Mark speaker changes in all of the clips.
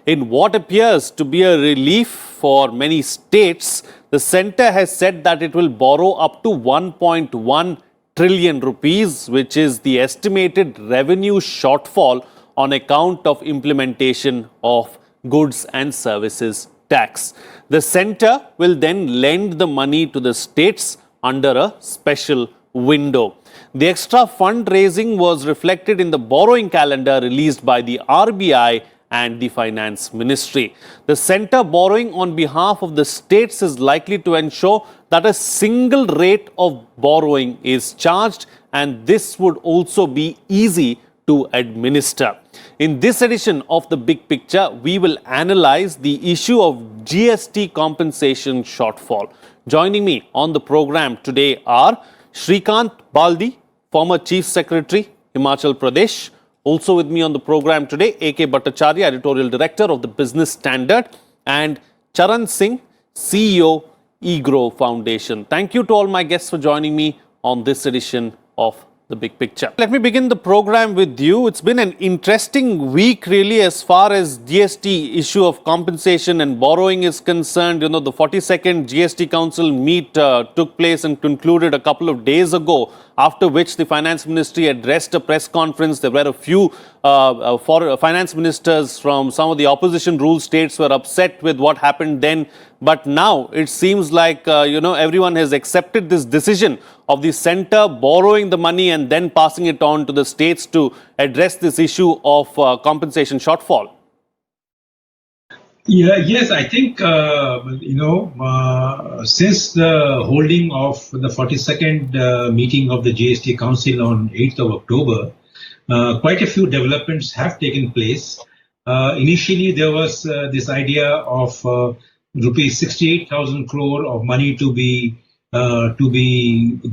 Speaker 1: In what appears to be a relief for many states, the centre has said that it will borrow up to 1.1 trillion rupees, which is the estimated revenue shortfall on account of implementation of goods and services tax. The centre will then lend the money to the states under a special window. The extra fundraising was reflected in the borrowing calendar released by the RBI and the Finance Ministry. The centre borrowing on behalf of the states is likely to ensure that a single rate of borrowing is charged, and this would also be easy to administer. In this edition of The Big Picture, we will analyze the issue of GST compensation shortfall. Joining me on the program today are Shrikant Baldi, former Chief Secretary, Himachal Pradesh. Also with me on the program today, A.K. Bhattacharya, Editorial Director of the Business Standard, and Charan Singh, CEO, eGrow Foundation. Thank you to all my guests for joining me on this edition of The Big Picture. Let me begin the program with you. It's been an interesting week really as far as GST issue of compensation and borrowing is concerned. You know, the 42nd GST Council meet took place and concluded a couple of days ago, after which the Finance Ministry addressed a press conference. There were a few finance ministers from some of the opposition ruled states were upset with what happened then. But now it seems like, everyone has accepted this decision of the centre borrowing the money and then passing it on to the states to address this issue of compensation shortfall.
Speaker 2: Yeah, yes, I think, since the holding of the 42nd meeting of the GST Council on 8th of October, quite a few developments have taken place. Initially, there was this idea of rupees 68,000 crore of money to be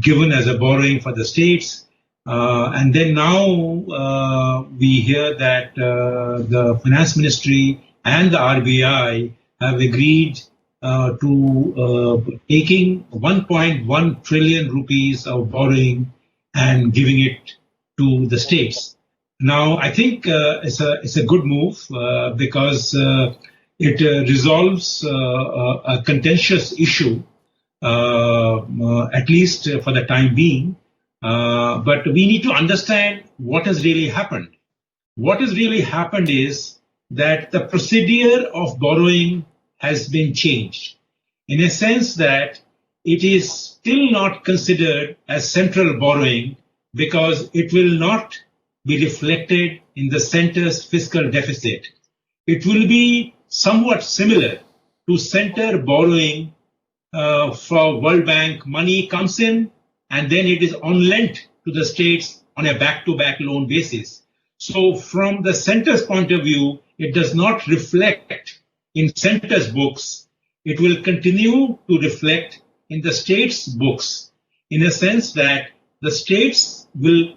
Speaker 2: given as a borrowing for the states. And then now we hear that the Finance Ministry and the RBI have agreed to taking 1.1 trillion rupees of borrowing and giving it to the states. Now, I think it's a good move because it resolves a contentious issue, at least for the time being. But we need to understand what has really happened. What has really happened is that the procedure of borrowing has been changed in a sense that it is still not considered as central borrowing because it will not be reflected in the centre's fiscal deficit. It will be somewhat similar to centre borrowing for World Bank. Money comes in and then it is on lent to the states on a back-to-back loan basis. So from the centre's point of view, it does not reflect in centre's books. It will continue to reflect in the state's books in a sense that the states will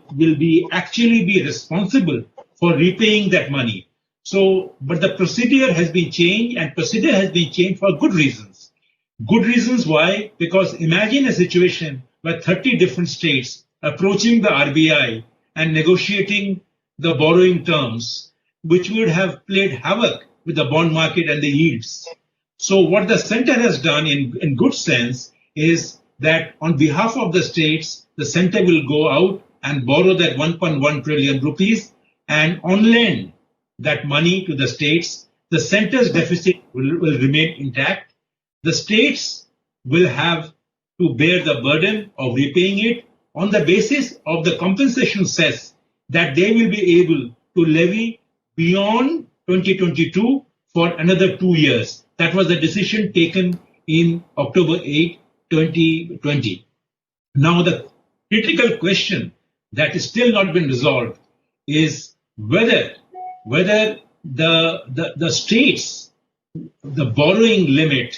Speaker 2: actually be responsible for repaying that money. So, but the procedure has been changed, and procedure has been changed for good reasons. Good reasons why? Because imagine a situation where 30 different states approaching the RBI and negotiating the borrowing terms, which would have played havoc with the bond market and the yields. So what the centre has done in good sense is that on behalf of the states, the centre will go out and borrow that 1.1 trillion rupees and on lend that money to the states. The centre's deficit will remain intact. The states will have to bear the burden of repaying it on the basis of the compensation cess that they will be able to levy beyond 2022 for another 2 years. That was the decision taken in October 8, 2020. Now, the critical question that is still not been resolved is whether the states, the borrowing limit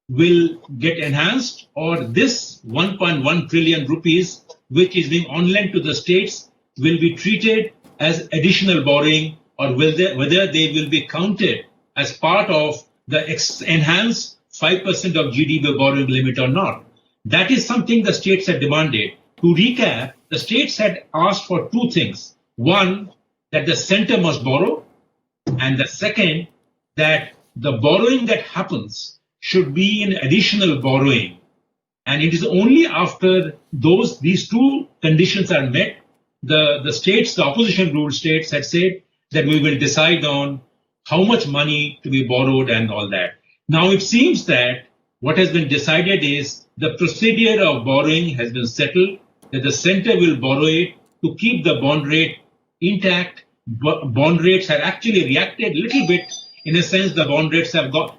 Speaker 2: will get enhanced, or this 1.1 trillion rupees, which is being on lent to the states, will be treated as additional borrowing, or whether they will be counted as part of the enhanced 5% of GDP borrowing limit or not. That is something the states had demanded. To recap, the states had asked for two things. One, that the centre must borrow, and the second, that the borrowing that happens should be an additional borrowing. And it is only after these two conditions are met, the states, the opposition ruled states had said that we will decide on how much money to be borrowed and all that. Now it seems that what has been decided is the procedure of borrowing has been settled, that the center will borrow it to keep the bond rate intact. Bond rates have actually reacted a little bit. In a sense, the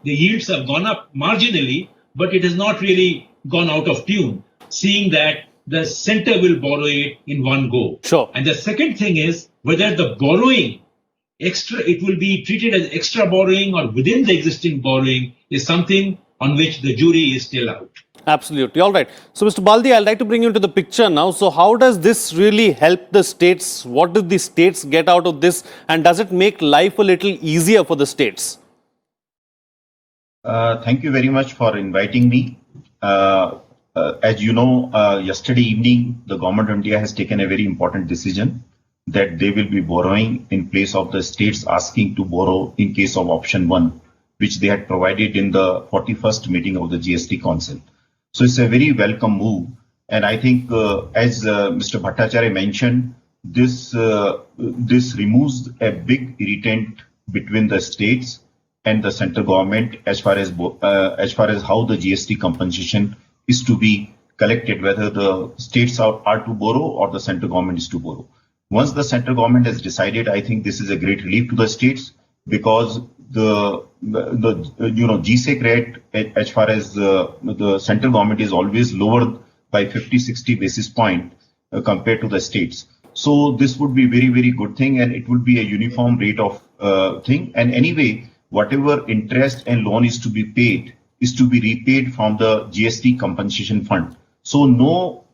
Speaker 2: yields have gone up marginally, but it has not really gone out of tune, seeing that the center will borrow it in one go.
Speaker 1: Sure.
Speaker 2: And the second thing is whether the borrowing it will be treated as extra borrowing or within the existing borrowing is something on which the jury is still out.
Speaker 1: Absolutely. All right. So, Mr. Baldi, I'd like to bring you into the picture now. So, how does this really help the states? What do the states get out of this? And does it make life a little easier for the states?
Speaker 3: Thank you very much for inviting me. As you know, yesterday evening, the government of India has taken a very important decision that they will be borrowing in place of the states asking to borrow in case of option 1, which they had provided in the 41st meeting of the GST Council. So it's a very welcome move. And I think, as Mr. Bhattacharya mentioned, this removes a big irritant between the states and the central government as far as how the GST compensation is to be collected, whether the states are to borrow or the central government is to borrow. Once the central government has decided, I think this is a great relief to the states, because the GSEC rate as far as the central government is always lowered by 50-60 basis point compared to the states. So this would be very, very good thing, and it would be a uniform rate of thing. And anyway, whatever interest and loan is to be paid is to be repaid from the GST compensation fund. So no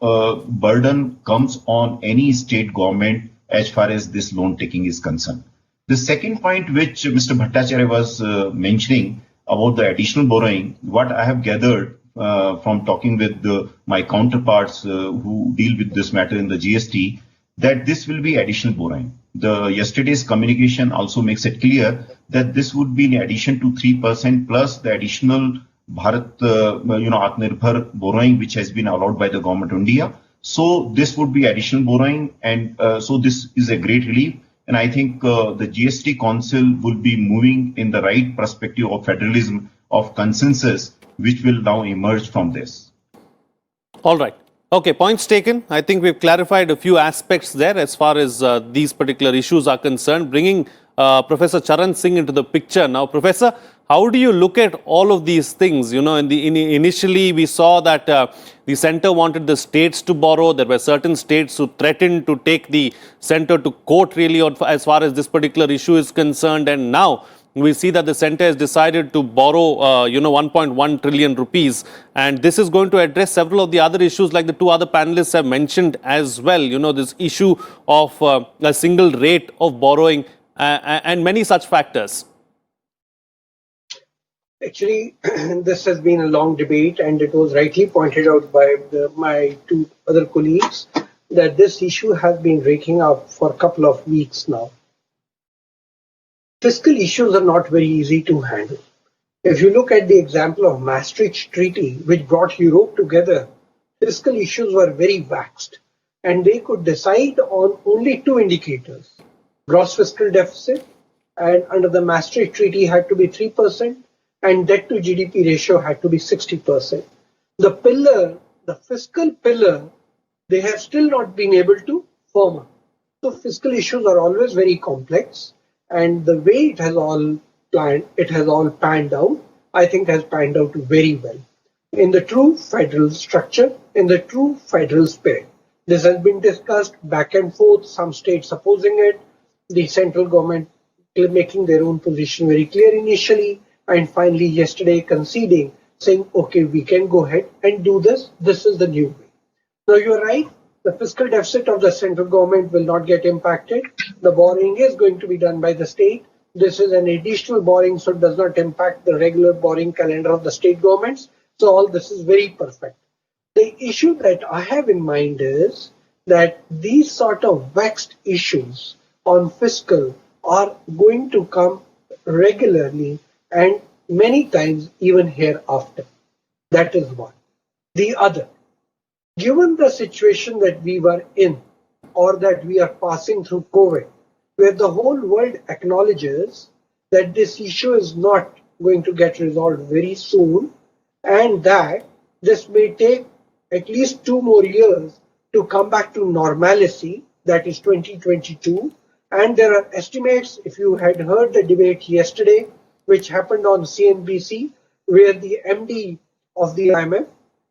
Speaker 3: burden comes on any state government as far as this loan taking is concerned. The second point which Mr. Bhattacharya was mentioning about the additional borrowing, what I have gathered from talking with my counterparts who deal with this matter in the GST, that this will be additional borrowing. Yesterday's communication also makes it clear that this would be in addition to 3% plus the additional Bharat Atmanirbhar borrowing which has been allowed by the government of India. So this would be additional borrowing, and so this is a great relief. And I think the GST Council will be moving in the right perspective of federalism, of consensus, which will now emerge from this.
Speaker 1: All right. Okay, points taken. I think we've clarified a few aspects there as far as these particular issues are concerned. Bringing Professor Charan Singh into the picture now. Professor, how do you look at all of these things? You know, initially we saw that the center wanted the states to borrow. There were certain states who threatened to take the center to court really as far as this particular issue is concerned. And now we see that the center has decided to borrow, 1.1 trillion rupees. And this is going to address several of the other issues like the two other panelists have mentioned as well. You know, this issue of a single rate of borrowing and many such factors.
Speaker 4: Actually, this has been a long debate, and it was rightly pointed out by my two other colleagues that this issue has been raking up for a couple of weeks now. Fiscal issues are not very easy to handle. If you look at the example of Maastricht Treaty, which brought Europe together, fiscal issues were very waxed, and they could decide on only two indicators: gross fiscal deficit, and under the Maastricht Treaty had to be 3%, and debt to GDP ratio had to be 60%. The fiscal pillar, they have still not been able to firm up. So fiscal issues are always very complex, and the way it has all panned out, I think has panned out very well. In the true federal structure, in the true federal spirit. This has been discussed back and forth, some states opposing it, the central government making their own position very clear initially, and finally yesterday conceding, saying, okay, we can go ahead and do this. This is the new way. Now you're right, the fiscal deficit of the central government will not get impacted. The borrowing is going to be done by the state. This is an additional borrowing, so it does not impact the regular borrowing calendar of the state governments. So all this is very perfect. The issue that I have in mind is that these sort of vexed issues on fiscal are going to come regularly and many times even hereafter. That is one. The other, given the situation that we were in or that we are passing through COVID, where the whole world acknowledges that this issue is not going to get resolved very soon and that this may take at least 2 more years to come back to normalcy, that is 2022. And there are estimates, if you had heard the debate yesterday, which happened on CNBC, where the MD of the IMF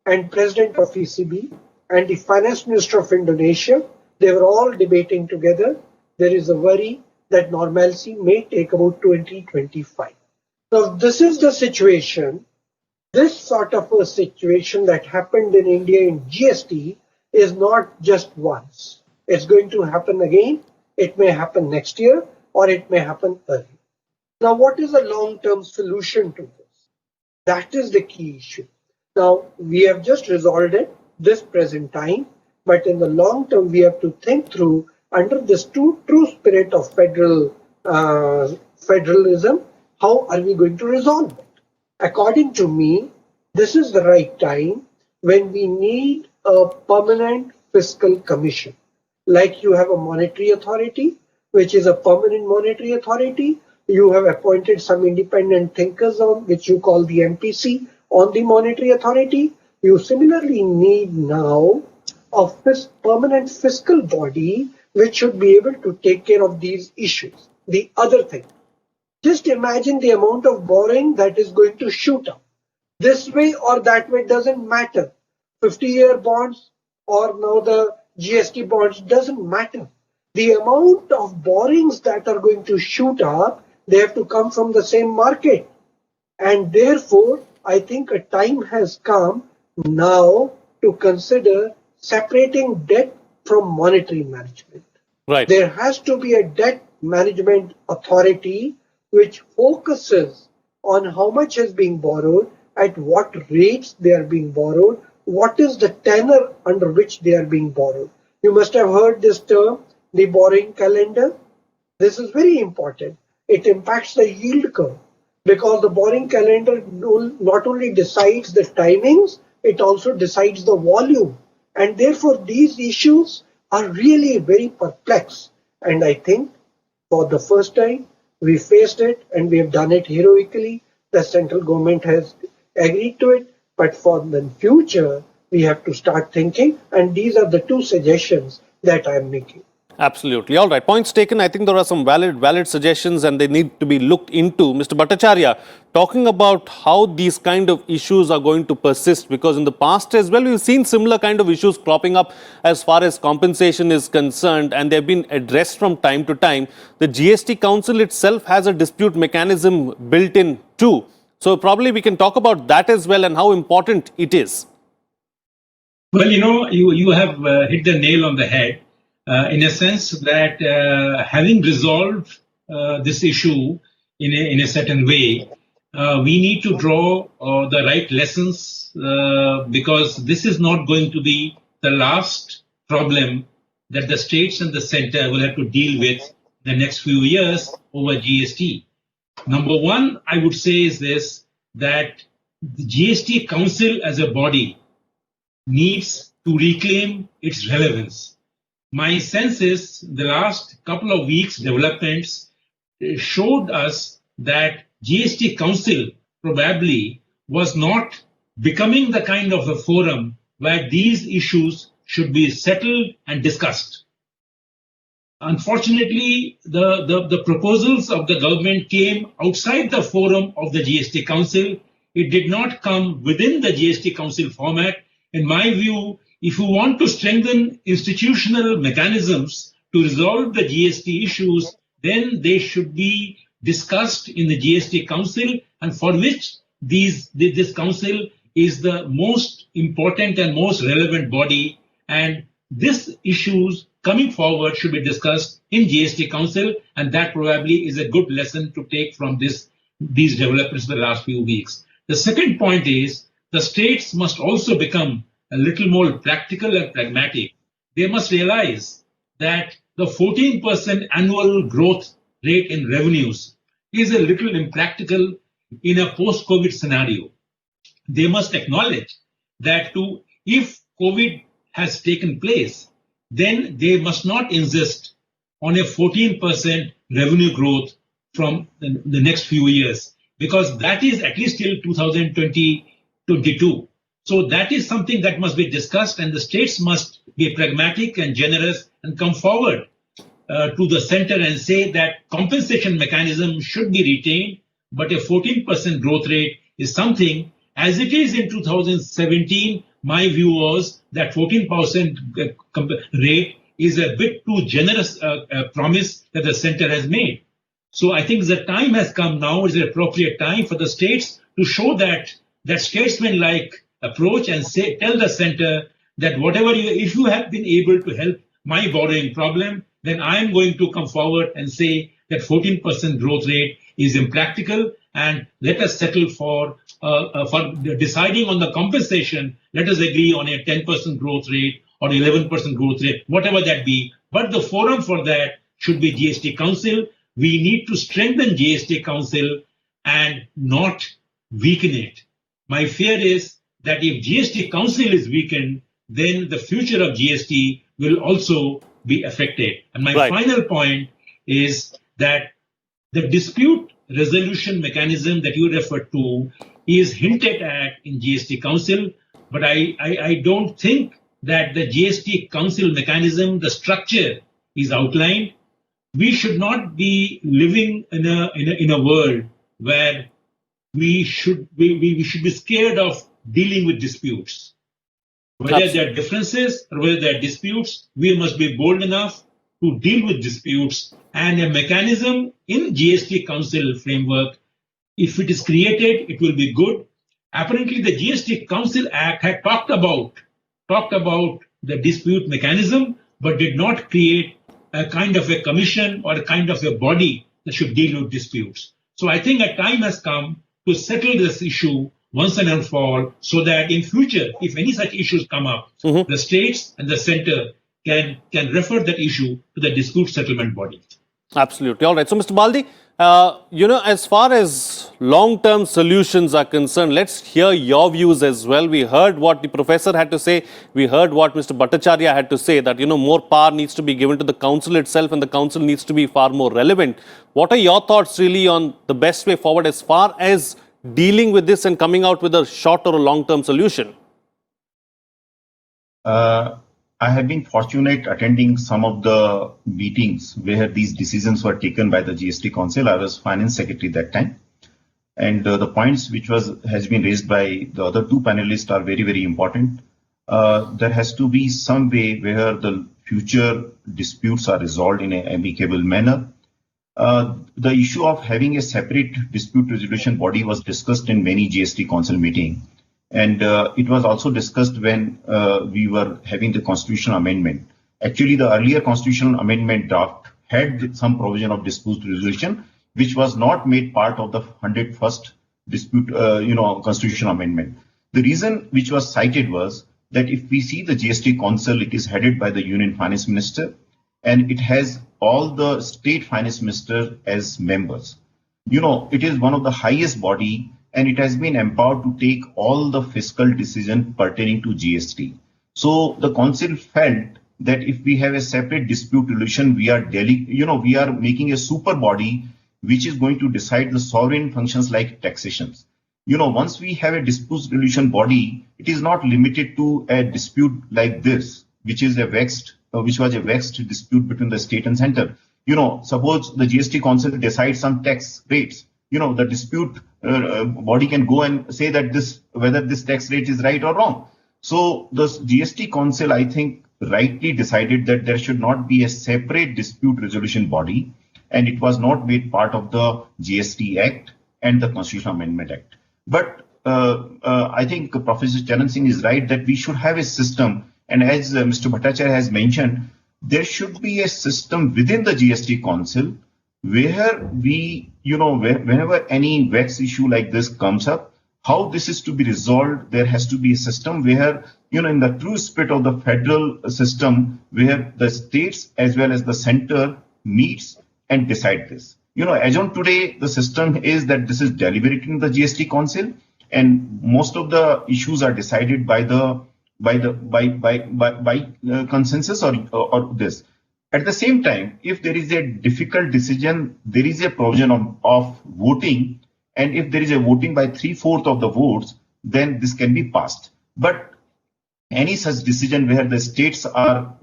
Speaker 4: and President of ECB and the Finance Minister of Indonesia, they were all debating together. There is a worry that normalcy may take about 2025. So this is the situation. This sort of a situation that happened in India in GST is not just once. It's going to happen again. It may happen next year or it may happen early. Now, what is a long-term solution to this? That is the key issue. Now, we have just resolved it this present time, but in the long term, we have to think through under this true spirit of federalism, how are we going to resolve it? According to me, this is the right time when we need a permanent fiscal commission. Like you have a monetary authority, which is a permanent monetary authority. You have appointed some independent thinkers on which you call the MPC on the monetary authority. You similarly need now a permanent fiscal body which should be able to take care of these issues. The other thing, just imagine the amount of borrowing that is going to shoot up. This way or that way doesn't matter. 50-year bonds or now the GST bonds doesn't matter. The amount of borrowings that are going to shoot up, they have to come from the same market. And therefore, I think a time has come now to consider separating debt from monetary management.
Speaker 1: Right.
Speaker 4: There has to be a debt management authority which focuses on how much is being borrowed, at what rates they are being borrowed, what is the tenor under which they are being borrowed. You must have heard this term, the borrowing calendar. This is very important. It impacts the yield curve because the borrowing calendar not only decides the timings, it also decides the volume. And therefore, these issues are really very perplexed. And I think for the first time, we faced it and we have done it heroically. The central government has agreed to it. But for the future, we have to start thinking. And these are the two suggestions that I am making.
Speaker 1: Absolutely. All right. Points taken. I think there are some valid suggestions and they need to be looked into. Mr. Bhattacharya, talking about how these kind of issues are going to persist, because in the past as well, we've seen similar kind of issues cropping up as far as compensation is concerned, and they've been addressed from time to time. The GST Council itself has a dispute mechanism built in too. So probably we can talk about that as well and how important it is.
Speaker 2: Well, you have hit the nail on the head. In a sense that having resolved this issue in a certain way, we need to draw the right lessons because this is not going to be the last problem that the states and the center will have to deal with the next few years over GST. Number one, I would say is this, that the GST Council as a body needs to reclaim its relevance. My sense is the last couple of weeks' developments showed us that GST Council probably was not becoming the kind of a forum where these issues should be settled and discussed. Unfortunately, the proposals of the government came outside the forum of the GST Council. It did not come within the GST Council format. In my view, if you want to strengthen institutional mechanisms to resolve the GST issues, then they should be discussed in the GST Council, and for which this council is the most important and most relevant body. And these issues coming forward should be discussed in GST Council, and that probably is a good lesson to take from these developments in the last few weeks. The second point is the states must also become a little more practical and pragmatic. They must realize that the 14% annual growth rate in revenues is a little impractical in a post-COVID scenario, they must acknowledge that if COVID has taken place, then they must not insist on a 14% revenue growth from the next few years, because that is at least till 2022. So that is something that must be discussed, and the states must be pragmatic and generous and come forward to the center and say that compensation mechanism should be retained, but a 14% growth rate is something, as it is in 2017, my view was that 14% rate is a bit too generous promise that the center has made. So I think the time has come now, is the appropriate time for the states to show that statesman-like approach and tell the center that if you have been able to help my borrowing problem, then I am going to come forward and say that 14% growth rate is impractical, and let us settle for deciding on the compensation. Let us agree on a 10% growth rate or 11% growth rate, whatever that be. But the forum for that should be GST Council. We need to strengthen GST Council and not weaken it. My fear is that if GST Council is weakened, then the future of GST will also be affected. And my final point is that the dispute resolution mechanism that you referred to is hinted at in GST Council, but I don't think that the GST Council mechanism, the structure, is outlined. We should not be living in a world where we should be scared of dealing with disputes. Whether there are differences or whether there are disputes, we must be bold enough to deal with disputes, and a mechanism in GST Council framework, if it is created, it will be good. Apparently, the GST Council Act had talked about the dispute mechanism, but did not create a kind of a commission or a kind of a body that should deal with disputes. So I think a time has come to settle this issue once and for all, so that in future, if any such issues come up, the states and the center can refer that issue to the dispute settlement body.
Speaker 1: Absolutely. All right. So, Mr. Baldi, as far as long-term solutions are concerned, let's hear your views as well. We heard what the professor had to say. We heard what Mr. Bhattacharya had to say, that, more power needs to be given to the council itself, and the council needs to be far more relevant. What are your thoughts really on the best way forward as far as dealing with this and coming out with a short or a long-term solution?
Speaker 3: I have been fortunate attending some of the meetings where these decisions were taken by the GST Council. I was finance secretary that time. And the points which has been raised by the other two panelists are very, very important. There has to be some way where the future disputes are resolved in an amicable manner. The issue of having a separate dispute resolution body was discussed in many GST Council meetings. And it was also discussed when we were having the constitutional amendment. Actually, the earlier constitutional amendment draft had some provision of dispute resolution, which was not made part of the 101st dispute, constitutional amendment. The reason which was cited was that if we see the GST Council, it is headed by the Union Finance Minister, and it has all the state finance ministers as members. It is one of the highest body, and it has been empowered to take all the fiscal decisions pertaining to GST. So the council felt that if we have a separate dispute resolution, we are making a super body which is going to decide the sovereign functions like taxations. Once we have a dispute resolution body, it is not limited to a dispute like this, which was a vexed dispute between the state and center. Suppose the GST Council decides some tax rates. The dispute body can go and say that whether this tax rate is right or wrong. So the GST Council, I think, rightly decided that there should not be a separate dispute resolution body, and it was not made part of the GST Act and the Constitutional Amendment Act. But I think Professor Charan Singh is right that we should have a system, and as Mr. Bhattacharya has mentioned, there should be a system within the GST Council where whenever any VEX issue like this comes up, how this is to be resolved, there has to be a system where, in the true spirit of the federal system, where the states as well as the center meets and decide this. as on today, the system is that this is deliberated in the GST Council, and most of the issues are decided by consensus or this. At the same time, if there is a difficult decision, there is a provision of voting, and if there is a voting by 3/4 of the votes, then this can be passed. But any such decision where the states are,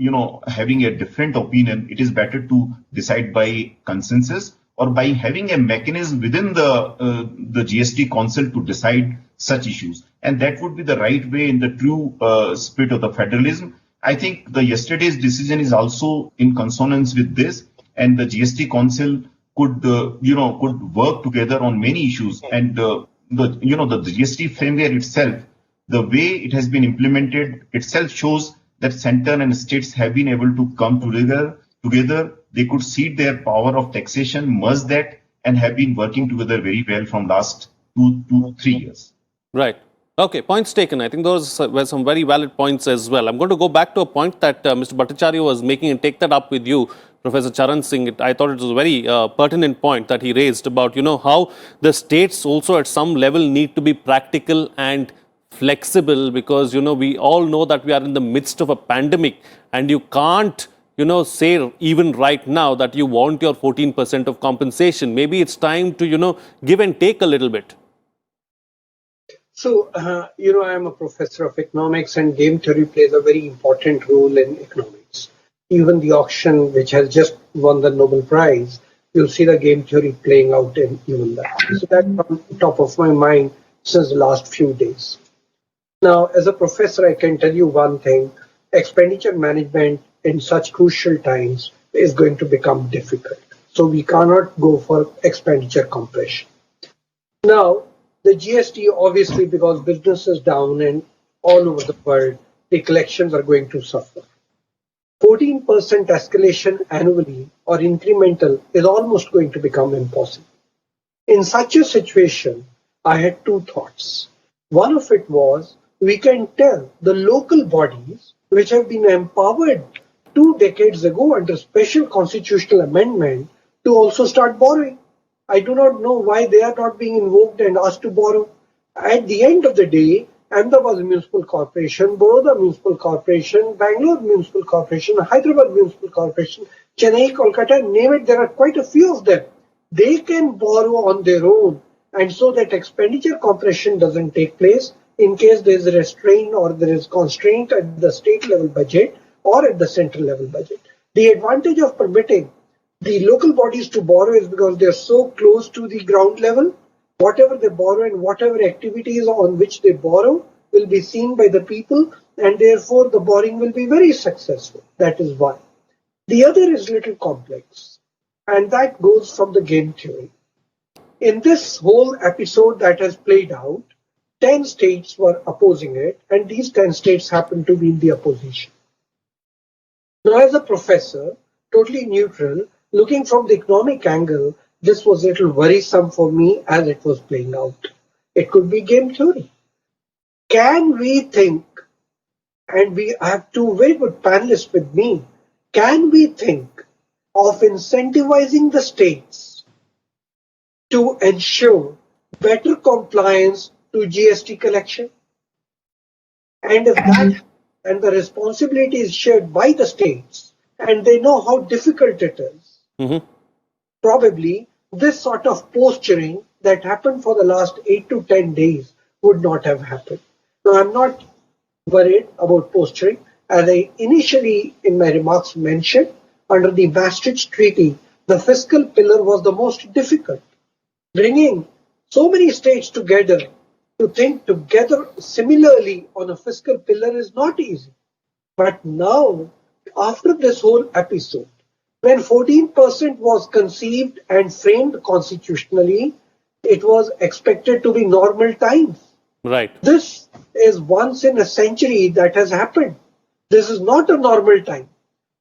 Speaker 3: having a different opinion, it is better to decide by consensus or by having a mechanism within the GST Council to decide such issues. And that would be the right way in the true spirit of the federalism. I think the yesterday's decision is also in consonance with this, and the GST Council could work together on many issues. And the GST framework itself, the way it has been implemented itself shows that center and states have been able to come together. They could cede their power of taxation, merge that, and have been working together very well from last 2 to 3 years.
Speaker 1: Right. Okay, points taken. I think those were some very valid points as well. I'm going to go back to a point that Mr. Bhattacharya was making and take that up with you, Professor Charan Singh. I thought it was a very pertinent point that he raised about, how the states also at some level need to be practical and flexible, because, we all know that we are in the midst of a pandemic, and you can't, say even right now that you want your 14% of compensation. Maybe it's time to, give and take a little bit.
Speaker 4: So, I am a professor of economics, and game theory plays a very important role in economics. Even the auction, which has just won the Nobel Prize, you'll see the game theory playing out in even that. So that's on top of my mind since the last few days. Now, as a professor, I can tell you one thing: expenditure management in such crucial times is going to become difficult. So we cannot go for expenditure compression. Now, the GST, obviously, because business is down and all over the world, the collections are going to suffer. 14% escalation annually or incremental is almost going to become impossible. In such a situation, I had two thoughts. One of it was, we can tell the local bodies, which have been empowered 2 decades ago under special constitutional amendment, to also start borrowing. I do not know why they are not being invoked and asked to borrow. At the end of the day, Ahmedabad Municipal Corporation, Baroda Municipal Corporation, Bangalore Municipal Corporation, Hyderabad Municipal Corporation, Chennai, Kolkata, name it, there are quite a few of them. They can borrow on their own, and so that expenditure compression doesn't take place in case there is a restraint or there is constraint at the state level budget or at the central level budget. The advantage of permitting the local bodies to borrow is because they are so close to the ground level. Whatever they borrow and whatever activities on which they borrow will be seen by the people, and therefore the borrowing will be very successful. That is one. The other is little complex, and that goes from the game theory. In this whole episode that has played out, 10 states were opposing it, and these 10 states happen to be in the opposition. Now, as a professor, totally neutral, looking from the economic angle, this was a little worrisome for me as it was playing out. It could be game theory. Can we think, and I have two very good panelists with me, can we think of incentivizing the states to ensure better compliance to GST collection? And if that, and the responsibility is shared by the states, and they know how difficult it is, probably this sort of posturing that happened for the last 8 to 10 days would not have happened. Now, I'm not worried about posturing. As I initially in my remarks mentioned, under the Maastricht Treaty, the fiscal pillar was the most difficult. Bringing so many states together to think together similarly on a fiscal pillar is not easy. But now, after this whole episode, when 14% was conceived and framed constitutionally, it was expected to be normal times.
Speaker 1: Right.
Speaker 4: This is once in a century that has happened. This is not a normal time.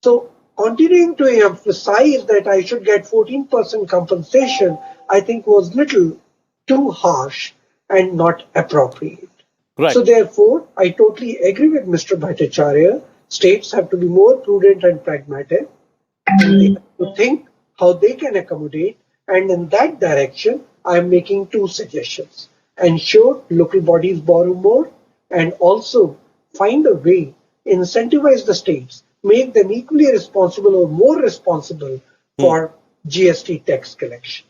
Speaker 4: So, continuing to emphasize that I should get 14% compensation, I think was little too harsh and not appropriate.
Speaker 1: Right.
Speaker 4: So, therefore, I totally agree with Mr. Bhattacharya. States have to be more prudent and pragmatic. And they have to think how they can accommodate And in that direction, I am making two suggestions. Ensure local bodies borrow more, and also find a way, incentivize the states, make them equally responsible or more responsible for GST tax collection.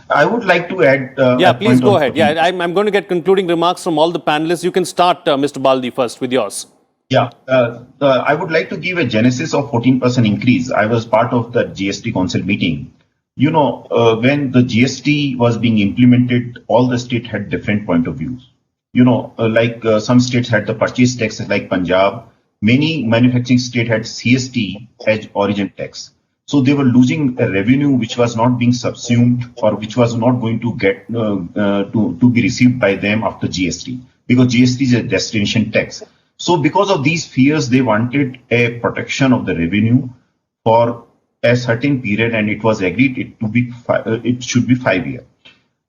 Speaker 3: I would like to add
Speaker 1: Yeah,
Speaker 3: a
Speaker 1: please
Speaker 3: point
Speaker 1: go
Speaker 3: on
Speaker 1: ahead. Yeah, I'm going to get concluding remarks from all the panelists. You can start, Mr. Baldi, first with yours.
Speaker 3: Yeah, I would like to give a genesis of 14% increase. I was part of the GST Council meeting. You know, when the GST was being implemented, all the states had different point of views. You know, some states had the purchase tax like Punjab. Many manufacturing states had CST as origin tax. So they were losing a revenue which was not being subsumed or which was not going to get to be received by them after GST, because GST is a destination tax. So because of these fears, they wanted a protection of the revenue for a certain period, and it was agreed it should be 5 years.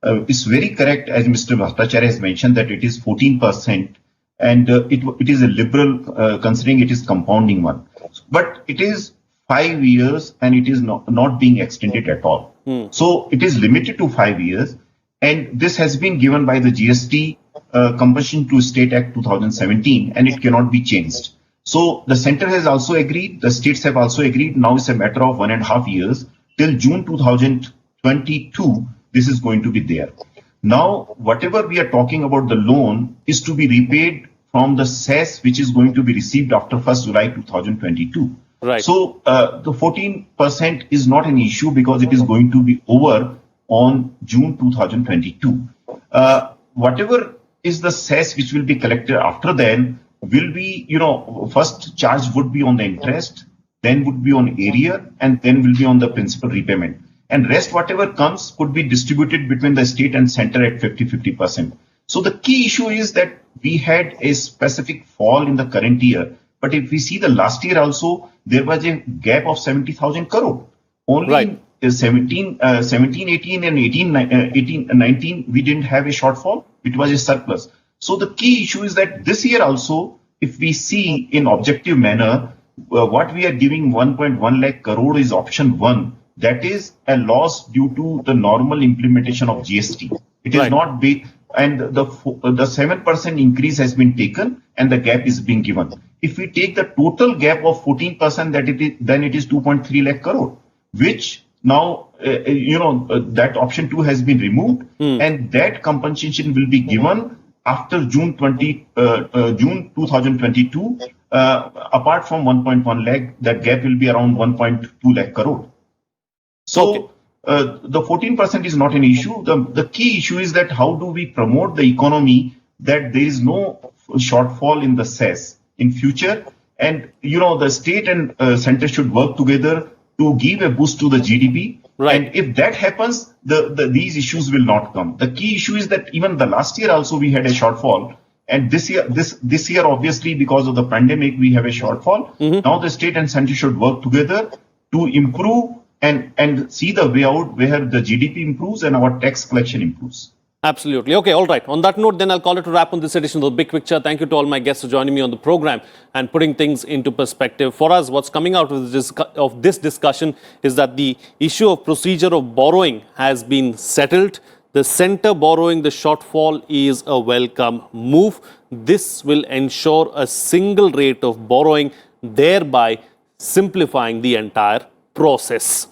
Speaker 3: It's very correct, as Mr. Bhattacharya has mentioned, that it is 14%, and it is a liberal, considering it is compounding one. But it is 5 years, and it is not being extended at all. So it is limited to 5 years, and this has been given by the GST Compulsion to State Act 2017, and it cannot be changed. So the center has also agreed, the states have also agreed. Now it's a matter of 1.5 years till June 2022. This is going to be there. Now, whatever we are talking about, the loan is to be repaid from the cess which is going to be received after 1st July 2022.
Speaker 1: Right.
Speaker 3: So the 14% is not an issue because it is going to be over on June 2022. Whatever is the cess which will be collected after then will be, first charge would be on the interest, then would be on area, and then will be on the principal repayment. And rest, whatever comes, could be distributed between the state and center at 50-50%. So the key issue is that we had a specific fall in the current year. But if we see the last year also, there was a gap of 70,000 crore. Only in 17, 18 and 18, 19, we didn't have a shortfall. It was a surplus. So the key issue is that this year also, if we see in objective manner, what we are giving 1.1 lakh crore is option 1. That is a loss due to the normal implementation of GST. It is not big, and the 7% increase has been taken, and the gap is being given. If we take the total gap of 14%, then it is 2.3 lakh crore, which now that option 2 has been removed, and that compensation will be given after June 2022. Apart from 1.1 lakh, that gap will be around 1.2 lakh crore. So the 14% is not an issue. The key issue is that how do we promote the economy that there is no shortfall in the cess in future, and the state and center should work together to give a boost to the GDP. Right. And if that happens, these issues will not come. The key issue is that even the last year also we had a shortfall, and this year obviously because of the pandemic we have a shortfall. Now the state and center should work together to improve and see the way out where the GDP improves and our tax collection improves.
Speaker 1: Absolutely. Okay, all right. On that note, then I'll call it a wrap on this edition of The Big Picture. Thank you to all my guests for joining me on the program and putting things into perspective. For us, what's coming out of this discussion is that the issue of procedure of borrowing has been settled. The center borrowing the shortfall is a welcome move. This will ensure a single rate of borrowing, thereby simplifying the entire process.